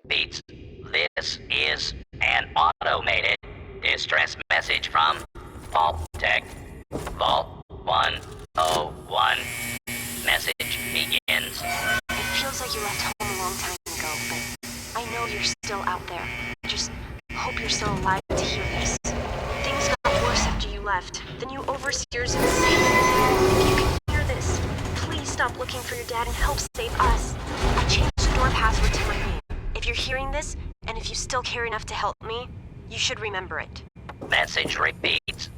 repeats. This is an automated distress message from Vault Tech. Vault 101. Message begins. It feels like you left home a long time ago, but I know you're still out there. I just hope you're still alive to hear this. Things got worse after you left. The new overseer's insane. If you can hear this, please stop looking for your dad and help save us. I changed the door password to my name. If you're hearing this, and if you still care enough to help me, you should remember it. Message repeats.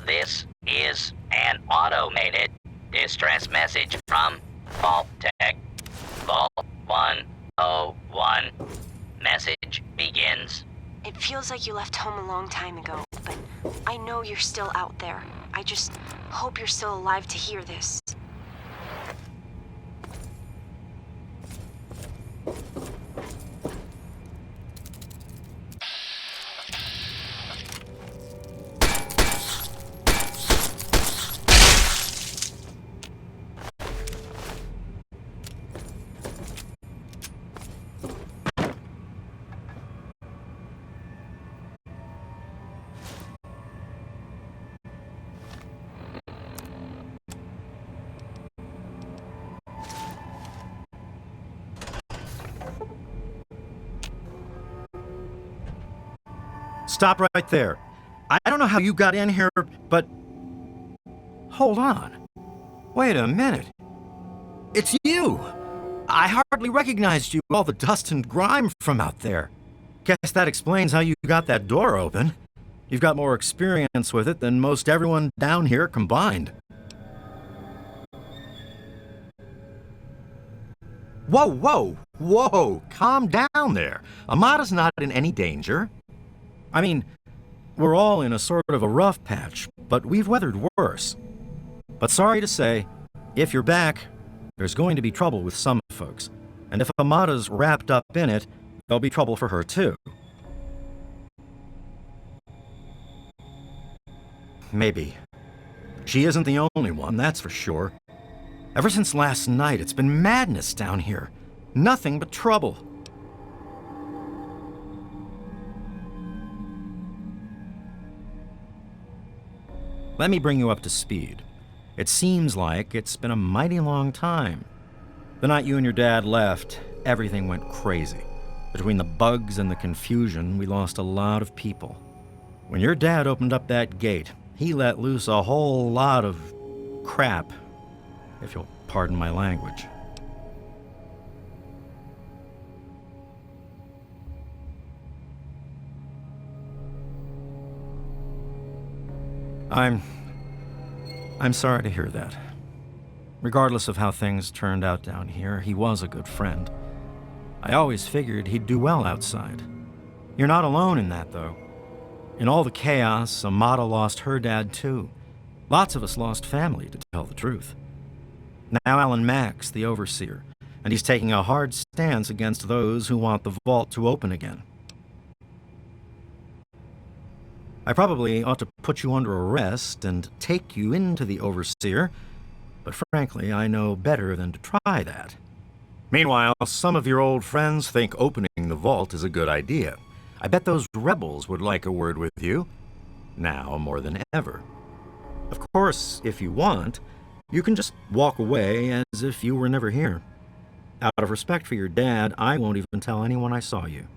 This is an automated distress message from Vault Tech. Vault 101. Message begins. It feels like you left home a long time ago, but I know you're still out there. I just hope you're still alive to hear this. Stop right there. I don't know how you got in here, but... Hold on. Wait a minute. It's you! I hardly recognized you, all the dust and grime from out there. Guess that explains how you got that door open. You've got more experience with it than most everyone down here combined. Whoa! Calm down there. Amada's not in any danger. I mean, we're all in a sort of a rough patch, but we've weathered worse. But sorry to say, if you're back, there's going to be trouble with some folks. And if Amada's wrapped up in it, there'll be trouble for her too. Maybe. She isn't the only one, that's for sure. Ever since last night, it's been madness down here. Nothing but trouble. Let me bring you up to speed. It seems like it's been a mighty long time. The night you and your dad left, everything went crazy. Between the bugs and the confusion, we lost a lot of people. When your dad opened up that gate, he let loose a whole lot of crap, if you'll pardon my language. I'm sorry to hear that. Regardless of how things turned out down here, he was a good friend. I always figured he'd do well outside. You're not alone in that, though. In all the chaos, Amada lost her dad, too. Lots of us lost family, to tell the truth. Now Alan Mack's the overseer, and he's taking a hard stance against those who want the vault to open again. I probably ought to put you under arrest and take you into the overseer, but frankly, I know better than to try that. Meanwhile, some of your old friends think opening the vault is a good idea. I bet those rebels would like a word with you, now more than ever. Of course, if you want, you can just walk away as if you were never here. Out of respect for your dad, I won't even tell anyone I saw you.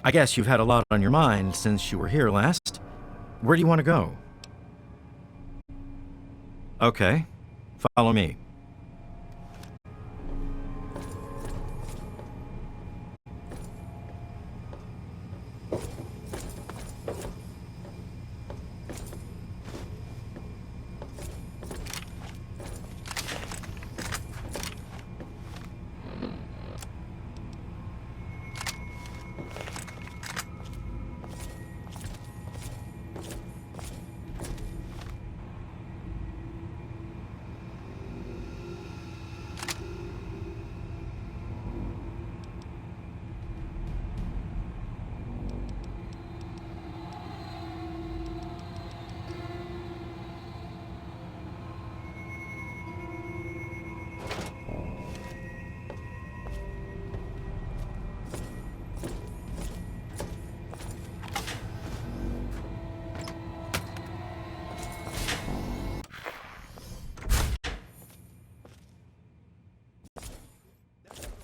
I guess you've had a lot on your mind since you were here last. Where do you want to go? Okay, follow me.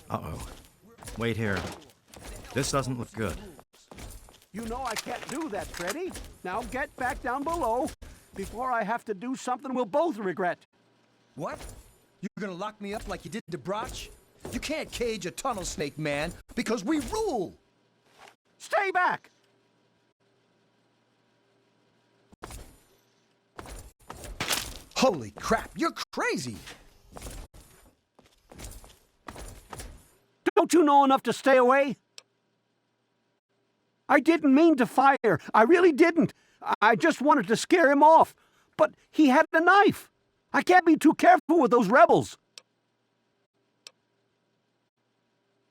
Uh-oh. Wait here. This doesn't look good. You know I can't do that, Freddy. Now get back down below before I have to do something we'll both regret. What? You're gonna lock me up like you did to Broch? You can't cage a tunnel snake, man, because we rule! Stay back! Holy crap, you're crazy! Don't you know enough to stay away? I didn't mean to fire. I really didn't. I just wanted to scare him off. But he had a knife. I can't be too careful with those rebels.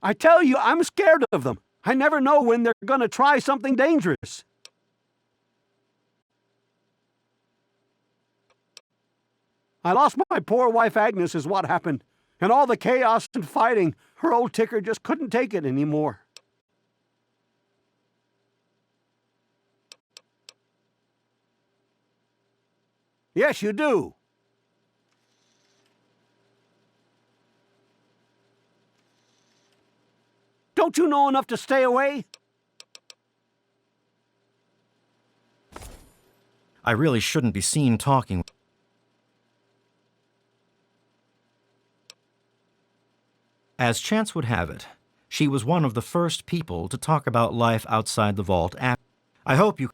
I tell you, I'm scared of them. I never know when they're gonna try something dangerous. I lost my poor wife Agnes is what happened. And all the chaos and fighting, her old ticker just couldn't take it anymore. Yes, you do. Don't you know enough to stay away? I really shouldn't be seen talking. As chance would have it, she was one of the first people to talk about life outside the vault. I hope you...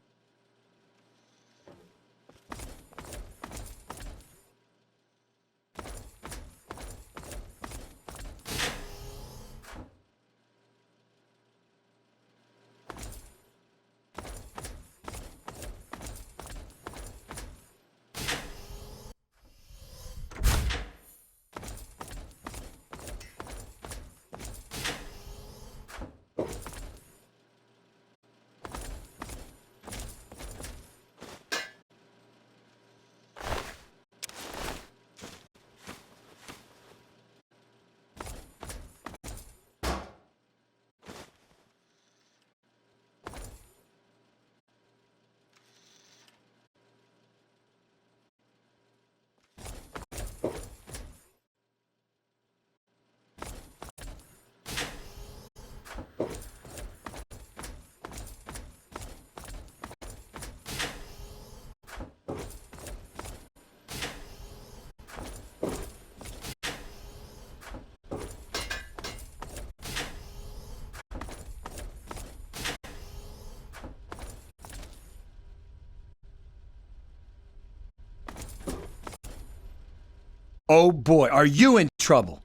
Oh boy, are you in trouble?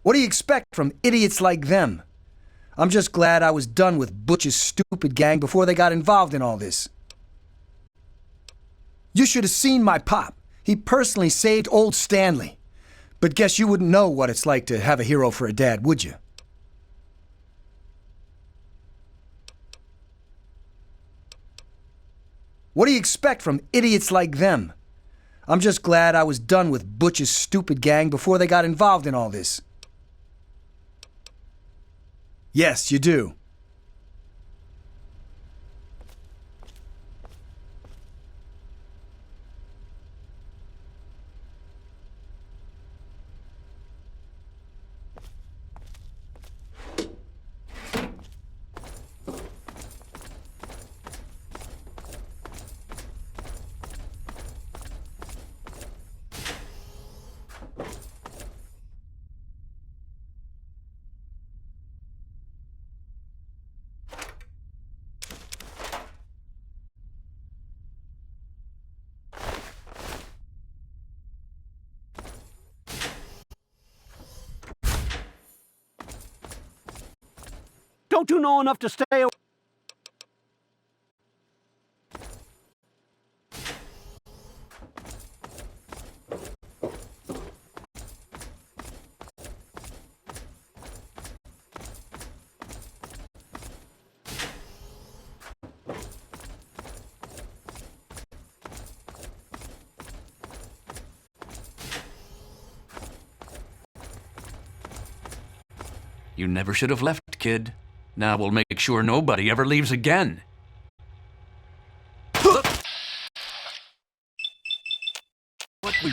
What do you expect from idiots like them? I'm just glad I was done with Butch's stupid gang before they got involved in all this. You should have seen my pop. He personally saved old Stanley. But guess you wouldn't know what it's like to have a hero for a dad, would you? What do you expect from idiots like them? I'm just glad I was done with Butch's stupid gang before they got involved in all this. Yes, you do. Don't you know enough to stay away? You never should have left, kid. Now we'll make sure nobody ever leaves again. What we...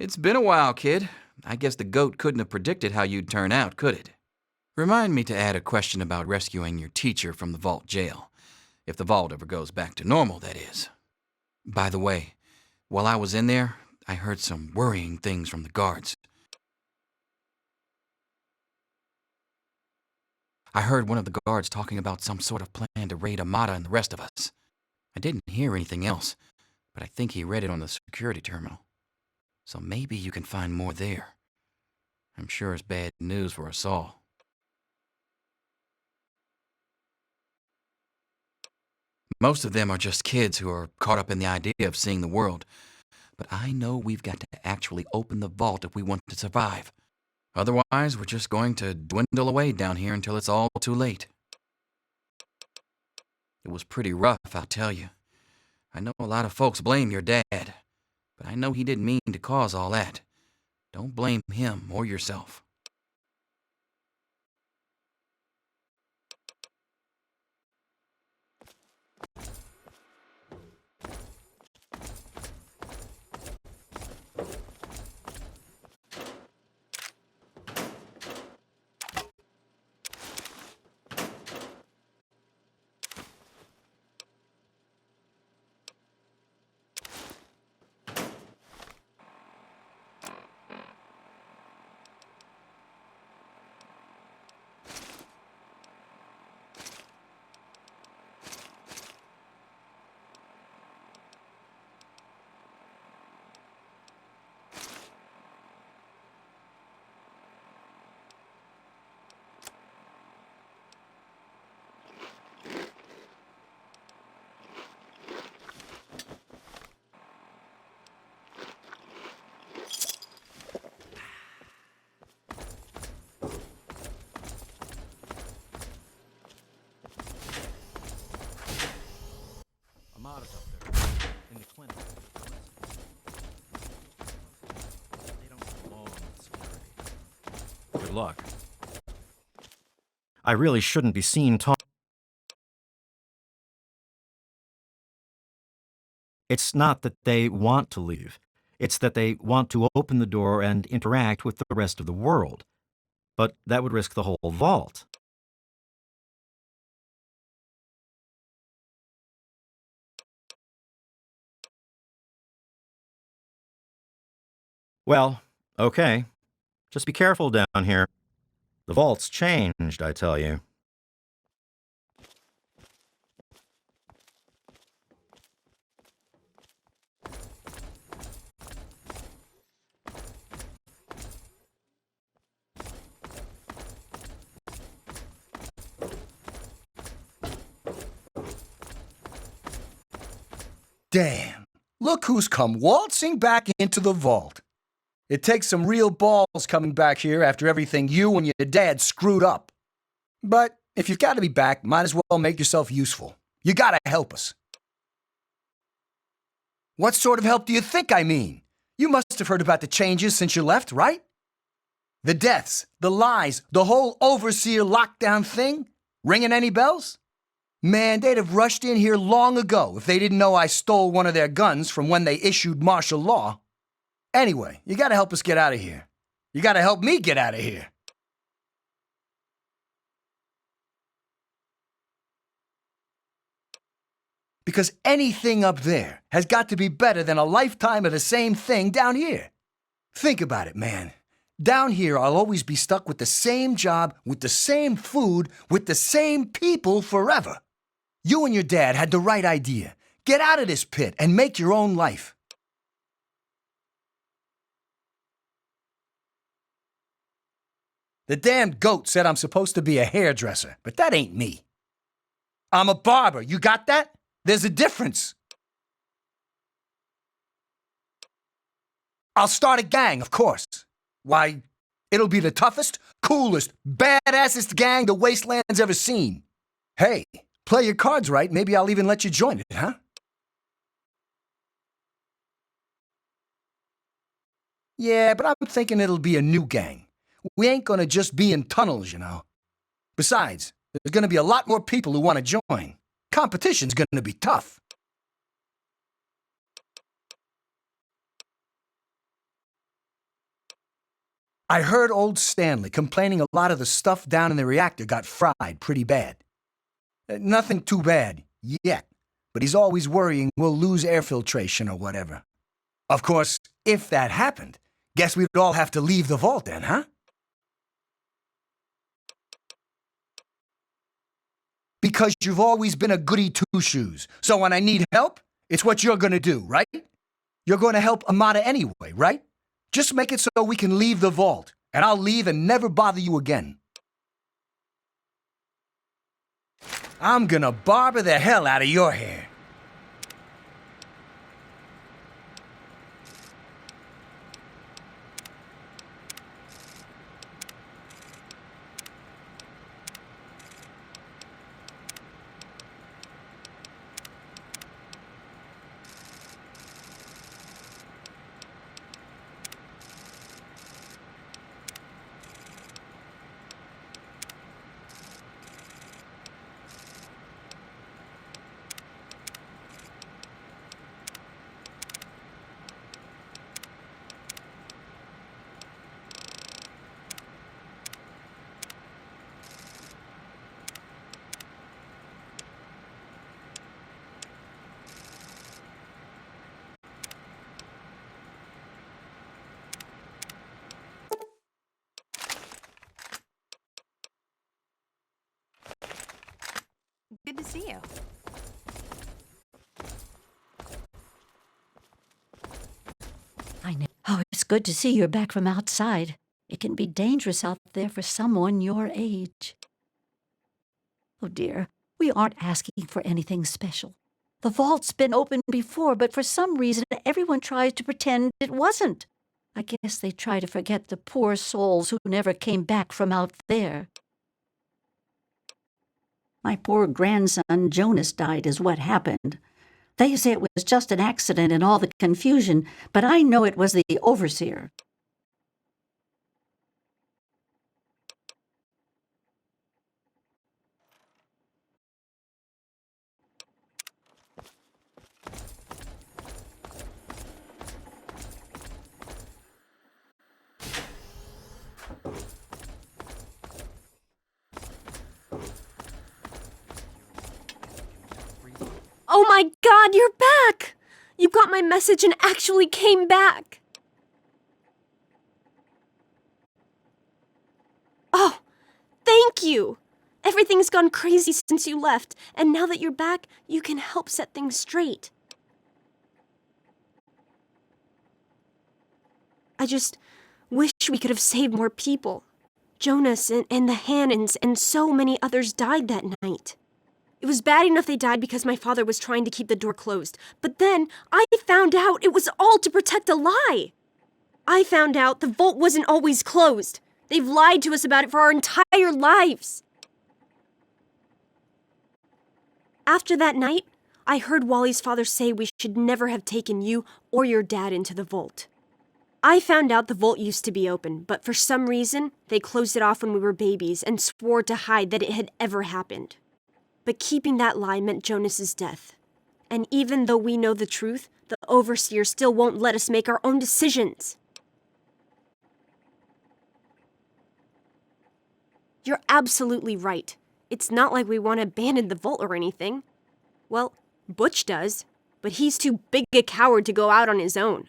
It's been a while, kid. I guess the goat couldn't have predicted how you'd turn out, could it? Remind me to add a question about rescuing your teacher from the vault jail. If the vault ever goes back to normal, that is. By the way, while I was in there, I heard some worrying things from the guards. I heard one of the guards talking about some sort of plan to raid Amata and the rest of us. I didn't hear anything else, but I think he read it on the security terminal. So maybe you can find more there. I'm sure it's bad news for us all. Most of them are just kids who are caught up in the idea of seeing the world. But I know we've got to actually open the vault if we want to survive. Otherwise, we're just going to dwindle away down here until it's all too late. It was pretty rough, I'll tell you. I know a lot of folks blame your dad, but I know he didn't mean to cause all that. Don't blame him or yourself. Amata's up there, in the clinic. They don't belong with security. Good luck. I really shouldn't be seen talking. It's not that they want to leave. It's that they want to open the door and interact with the rest of the world. But that would risk the whole vault. Well, okay. Just be careful down here. The vault's changed, I tell you. Damn. Look who's come waltzing back into the vault. It takes some real balls coming back here after everything you and your dad screwed up. But if you've got to be back, might as well make yourself useful. You gotta help us. What sort of help do you think I mean? You must have heard about the changes since you left, right? The deaths, the lies, the whole overseer lockdown thing? Ringing any bells? Man, they'd have rushed in here long ago if they didn't know I stole one of their guns from when they issued martial law. Anyway, you gotta help us get out of here. You gotta help me get out of here. Because anything up there has got to be better than a lifetime of the same thing down here. Think about it, man. Down here, I'll always be stuck with the same job, with the same food, with the same people forever. You and your dad had the right idea. Get out of this pit and make your own life. The damned goat said I'm supposed to be a hairdresser, but that ain't me. I'm a barber, you got that? There's a difference. I'll start a gang, of course. Why, it'll be the toughest, coolest, badassest gang the Wasteland's ever seen. Hey, play your cards right, maybe I'll even let you join it, huh? Yeah, but I'm thinking it'll be a new gang. We ain't gonna just be in tunnels, you know. Besides, there's gonna be a lot more people who want to join. Competition's gonna be tough. I heard old Stanley complaining a lot of the stuff down in the reactor got fried pretty bad. Nothing too bad yet, but he's always worrying we'll lose air filtration or whatever. Of course, if that happened, guess we'd all have to leave the vault then, huh? Because you've always been a goody two-shoes, so when I need help, it's what you're gonna do, right? You're gonna help Amada anyway, right? Just make it so we can leave the vault, and I'll leave and never bother you again. I'm gonna barber the hell out of your hair. Good to see you. I know. Oh, it's good to see you're back from outside. It can be dangerous out there for someone your age. Oh dear, we aren't asking for anything special. The vault's been open before, but for some reason everyone tries to pretend it wasn't. I guess they try to forget the poor souls who never came back from out there. My poor grandson Jonas died is what happened. They say it was just an accident in all the confusion, but I know it was the overseer. Oh my god, you're back! You got my message and actually came back! Oh, thank you! Everything's gone crazy since you left, and now that you're back, you can help set things straight. I just wish we could have saved more people. Jonas and the Hannons and so many others died that night. It was bad enough they died because my father was trying to keep the door closed. But then, I found out it was all to protect a lie. I found out the vault wasn't always closed. They've lied to us about it for our entire lives. After that night, I heard Wally's father say we should never have taken you or your dad into the vault. I found out the vault used to be open, but for some reason, they closed it off when we were babies and swore to hide that it had ever happened. But keeping that lie meant Jonas's death. And even though we know the truth, the Overseer still won't let us make our own decisions. You're absolutely right. It's not like we want to abandon the vault or anything. Well, Butch does, but he's too big a coward to go out on his own.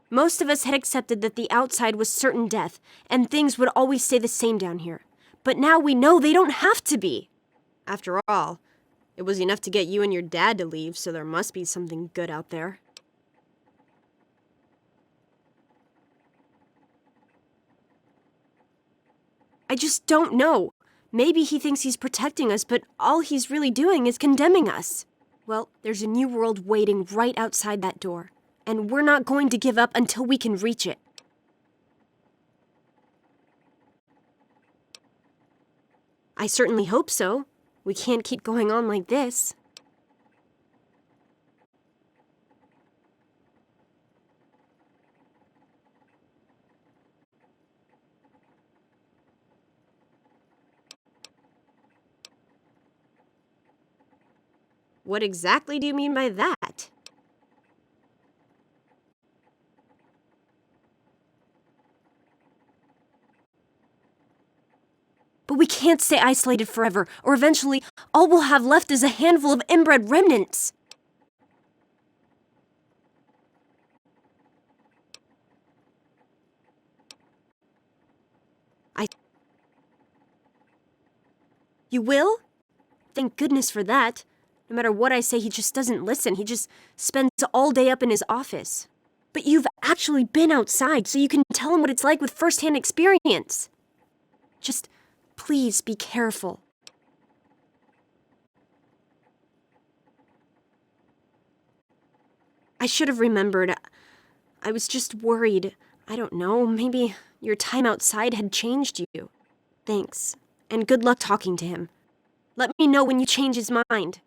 Most of us had accepted that the outside was certain death, and things would always stay the same down here. But now we know they don't have to be. After all, it was enough to get you and your dad to leave, so there must be something good out there. I just don't know. Maybe he thinks he's protecting us, but all he's really doing is condemning us. Well, there's a new world waiting right outside that door, and we're not going to give up until we can reach it. I certainly hope so. We can't keep going on like this. What exactly do you mean by that? But we can't stay isolated forever, or eventually all we'll have left is a handful of inbred remnants. You will? Thank goodness for that. No matter what I say, he just doesn't listen. He just spends all day up in his office. But you've actually been outside, so you can tell him what it's like with first-hand experience. Just please be careful. I should have remembered. I was just worried. I don't know, maybe your time outside had changed you. Thanks, and good luck talking to him. Let me know when you change his mind.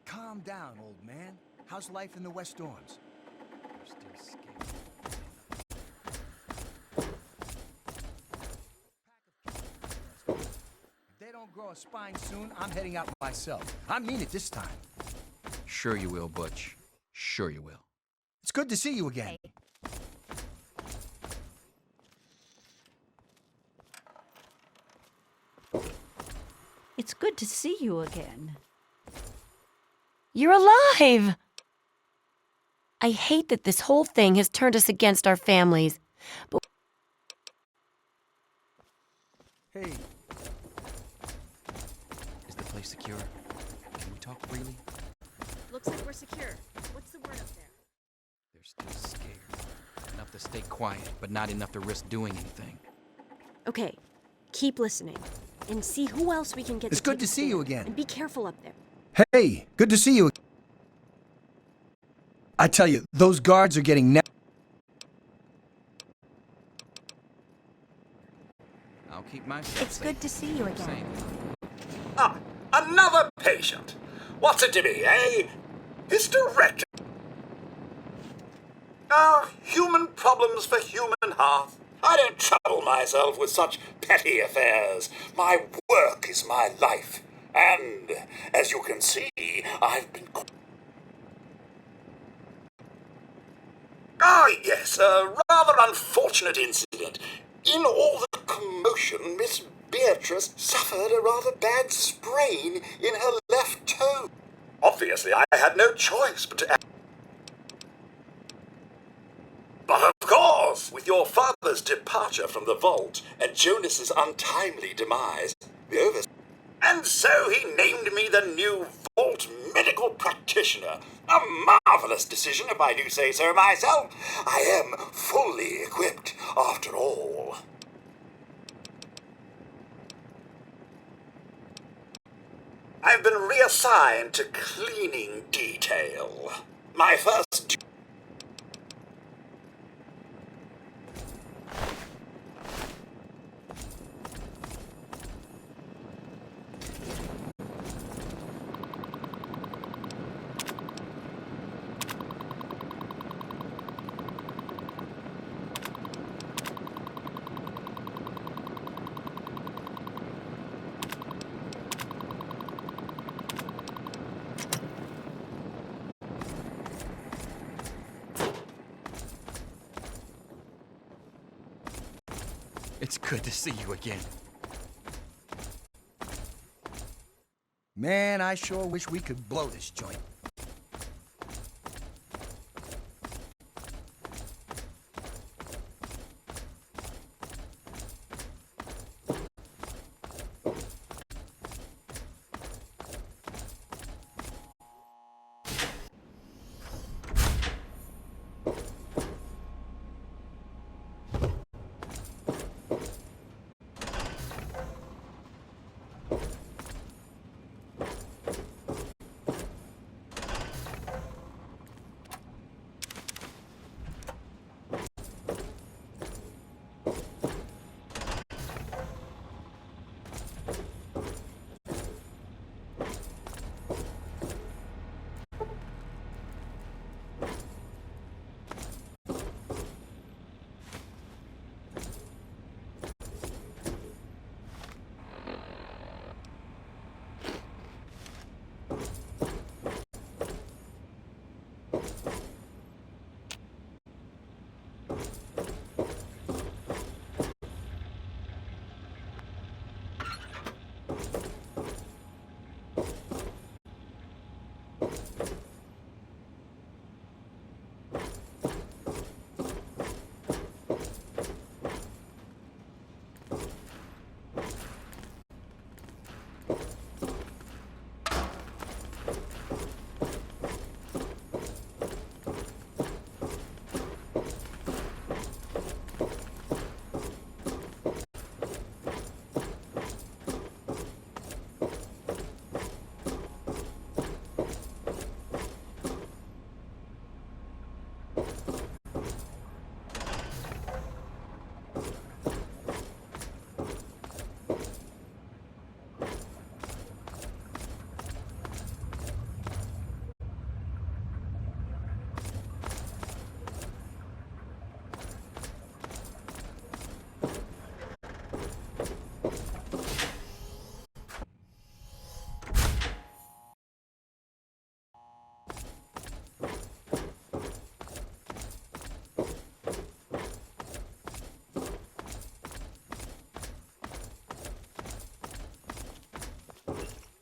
Calm down, old man. How's life in the West Dorms? You're still scared. If they don't grow a spine soon, I'm heading out myself. I mean it this time. Sure you will, Butch. Sure you will. It's good to see you again. It's good to see you again. You're alive! I hate that this whole thing has turned us against our families, but... Hey, Is the place secure? Can we talk freely? Looks like we're secure. What's the word up there? They're still scared. Enough to stay quiet, but not enough to risk doing anything. Okay, keep listening. And see who else we can get. It's the good to tickets see you there. again. And be careful up there. hey, good to see you. I tell you, those guards are getting I'll keep myself it's safe. good to see you again. Same. Ah, another patient. What's it to be, eh? Hysterectomy. Ah, human problems for human hearth. I don't trouble myself with such petty affairs. My work is my life. And, as you can see, I've been... Ah, yes, a rather unfortunate incident. In all the commotion, Miss Beatrice suffered a rather bad sprain in her left toe. Obviously, I had no choice but to... But of course, with your father's departure from the vault and Jonas's untimely demise, the over... And so he named me the new Vault Medical Practitioner. A marvelous decision, if I do say so myself. I am fully equipped, after all. I've been reassigned to cleaning detail. My first... It's good to see you again. Man, I sure wish we could blow this joint.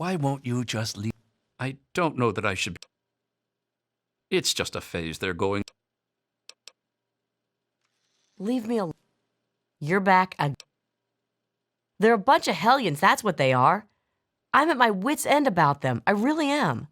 Why won't you just leave? I don't know that I should. It's just a phase they're going. Leave me alone. You're back again. They're a bunch of hellions, that's what they are. I'm at my wit's end about them. I really am.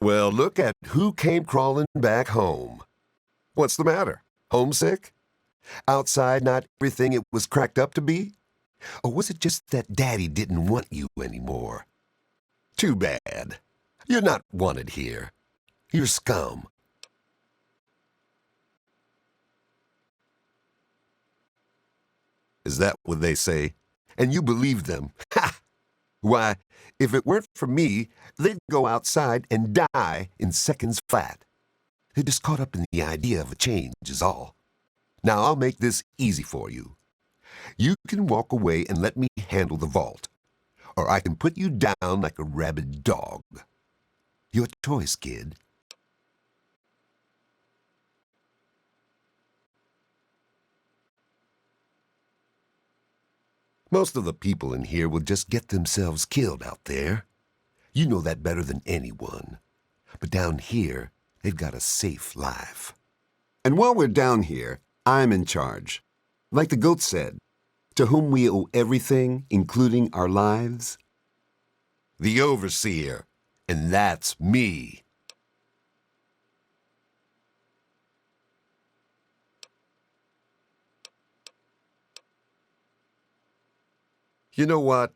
Well, look at who came crawling back home. What's the matter? Homesick? Outside not everything it was cracked up to be? Or was it just that Daddy didn't want you anymore? Too bad. You're not wanted here. You're scum. Is that what they say? And you believe them? Ha! Why, if it weren't for me, they'd go outside and die in seconds flat. They're just caught up in the idea of a change is all. Now I'll make this easy for you. You can walk away and let me handle the vault, or I can put you down like a rabid dog. Your choice, kid. Most of the people in here will just get themselves killed out there. You know that better than anyone. But down here, they've got a safe life. And while we're down here, I'm in charge. Like the goat said, to whom we owe everything, including our lives. The Overseer, and that's me. You know what?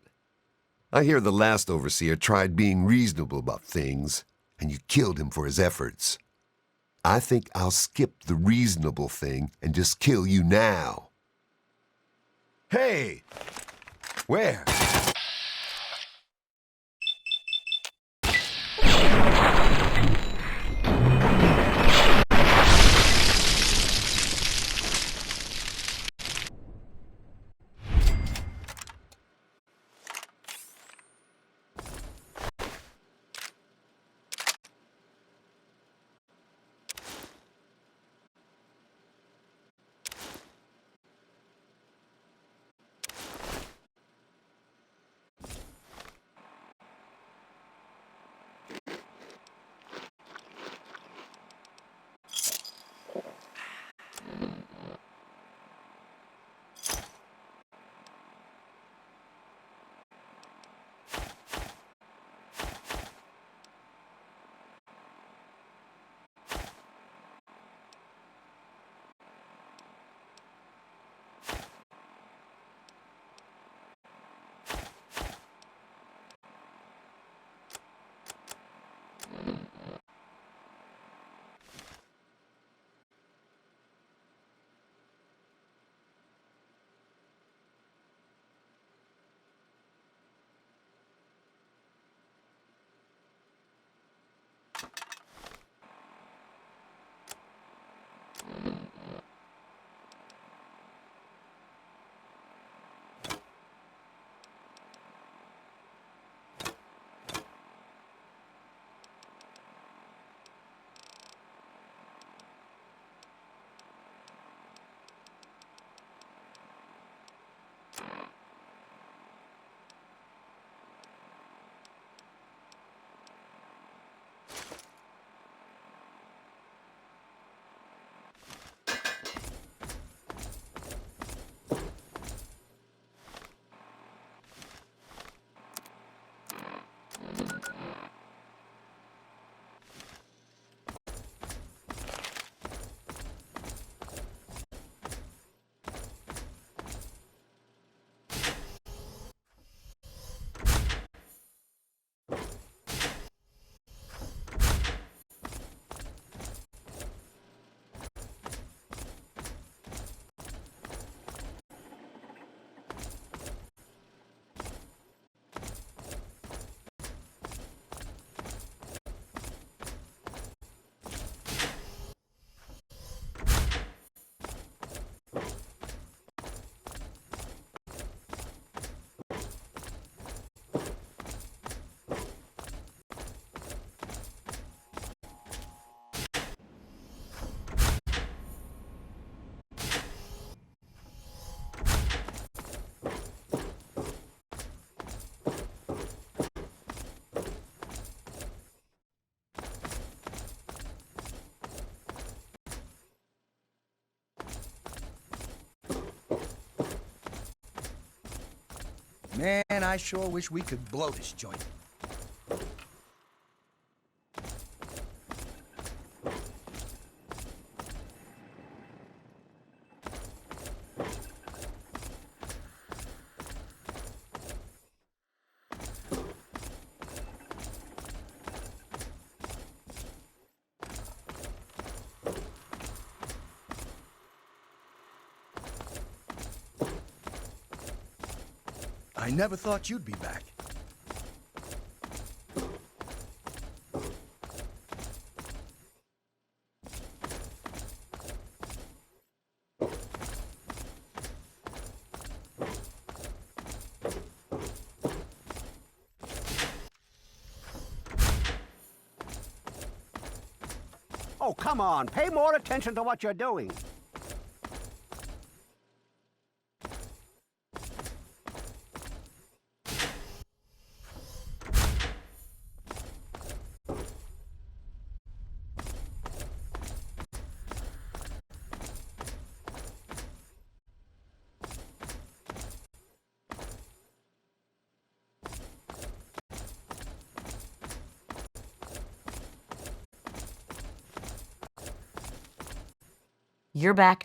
I hear the last Overseer tried being reasonable about things, and you killed him for his efforts. I think I'll skip the reasonable thing and just kill you now. Hey! Where? Man, I sure wish we could blow this joint. I never thought you'd be back. Oh, come on. Pay more attention to what you're doing. You're back.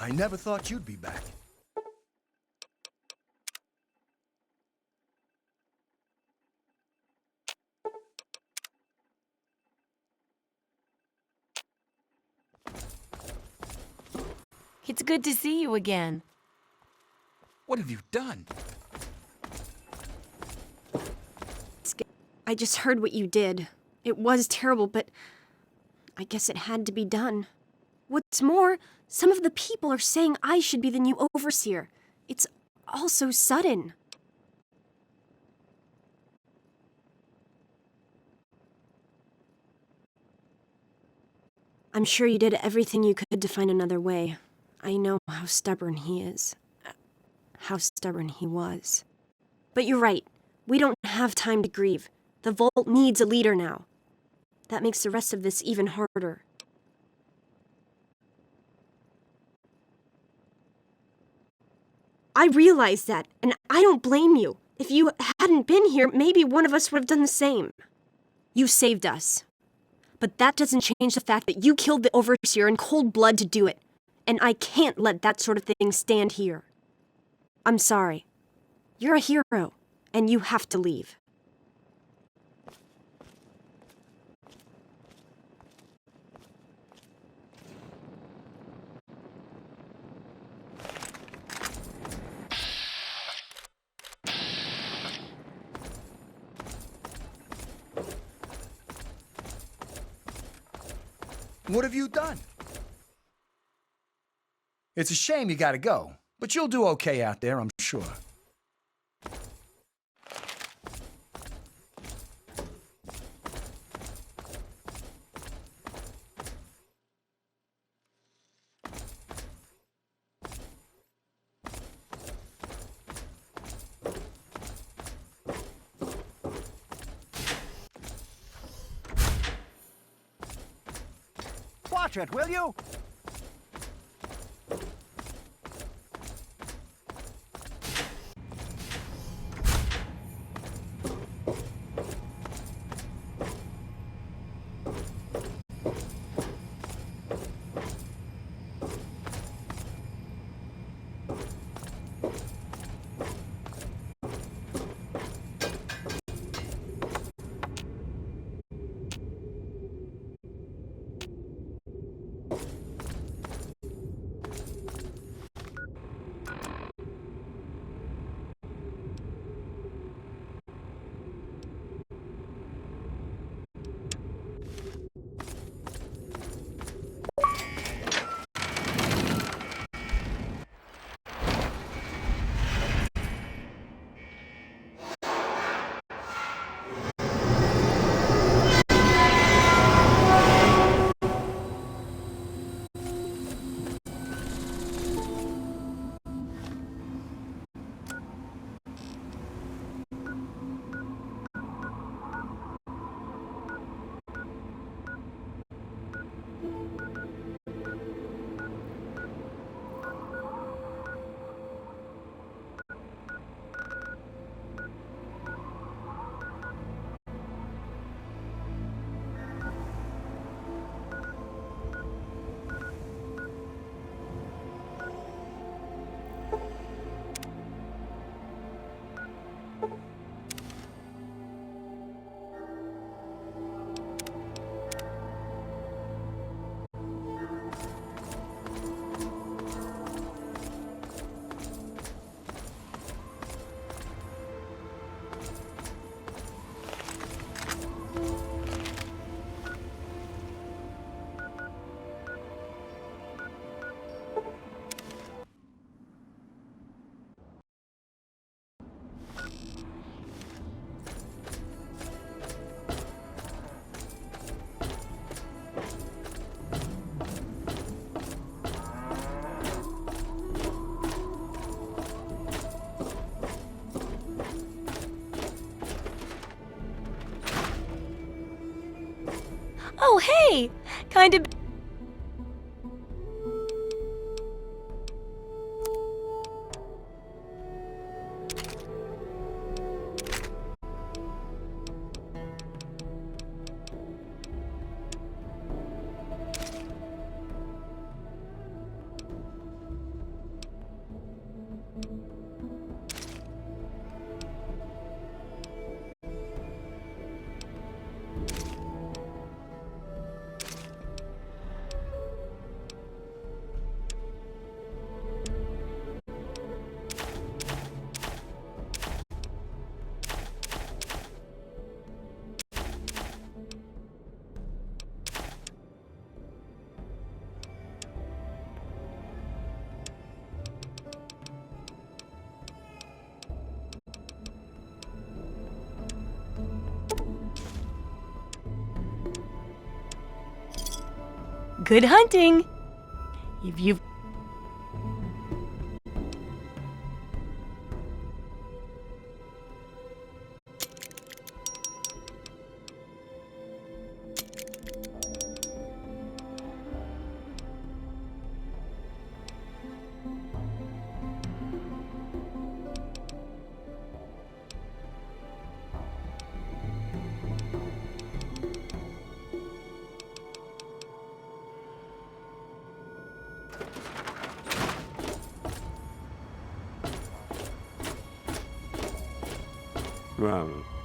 I never thought you'd be back. It's good to see you again. What have you done? I just heard what you did. It was terrible, but I guess it had to be done. What's more, some of the people are saying I should be the new overseer. It's all so sudden. I'm sure you did everything you could to find another way. I know how stubborn he is. How stubborn he was. But you're right. We don't have time to grieve. The Vault needs a leader now. That makes the rest of this even harder. I realize that, and I don't blame you. If you hadn't been here, maybe one of us would have done the same. You saved us. But that doesn't change the fact that you killed the Overseer in cold blood to do it. And I can't let that sort of thing stand here. I'm sorry. You're a hero, and you have to leave. What have you done? It's a shame you gotta go, but you'll do okay out there, I'm sure. Watch it, will you? Oh, hey! Kind of. Good hunting! If you've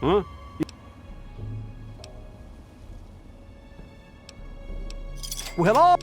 Huh? Well, hello?